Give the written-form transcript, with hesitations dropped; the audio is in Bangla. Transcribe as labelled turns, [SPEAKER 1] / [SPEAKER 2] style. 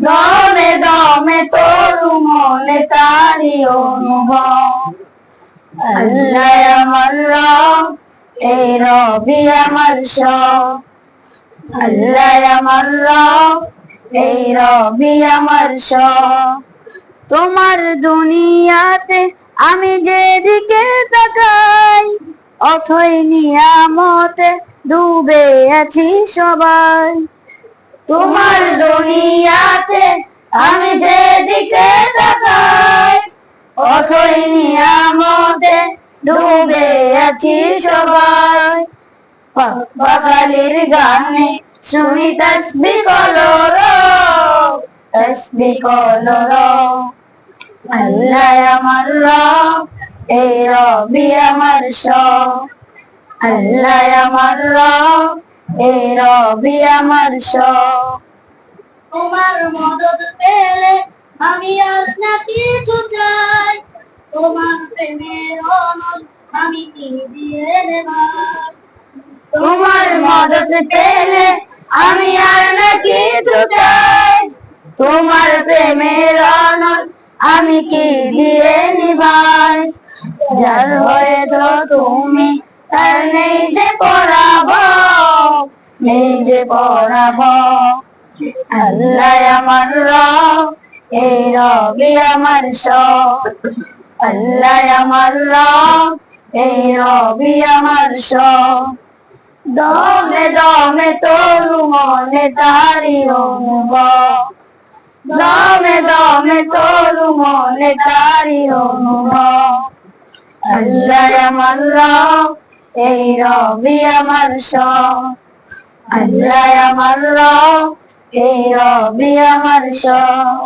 [SPEAKER 1] দমে দমে তোর মনে তারি অনুভব। আল্লাহ আমার রব, এই রবি আমার সব। আল্লাহ আমার রব, এই রবি আমার সব। তোমার দুনিয়াতে আমি যেদিকে তাকাই, অথই নিয়ামতে ডুবে আছি সবাই। তোমার দুনিয়াতে আমি যেদিকে তাকাই, অথই নিয়ামতে ডুবে আছি সবাই। পাখালির গানে শুনি তাসবিহ কলরব, তাসবিহ কলরব। আল্লাহ আমার রব, এই রবি আমার সব। আল্লাহ আমার রব, এই রবি আমার সব। তোমার মদদ পেলে আমি আর না কিছু চাই, তোমার প্রেমের অনল আমি কি দিয়ে নেব। তোমার মদদ পেলে আমি আর না কিছু চাই, তোমার প্রেমের অনল আমি কি দিয়ে নিবাই। যার হয়েছ তুমি তার নেই যে পড়াবো, নেই যে পড়াবো। আল্লাহ আমার রব, এই রবি আমার সব। আল্লাহ আমার রব, এই রবি আমার সব। দমে দমে তোর মনে তারি অনুভব। দমে দমে তোর মনে তারি অনুভব। আল্লাহ আমার রব, এই রবি আমার সব। আল্লাহ আমার রব, এই রবি আমার সব।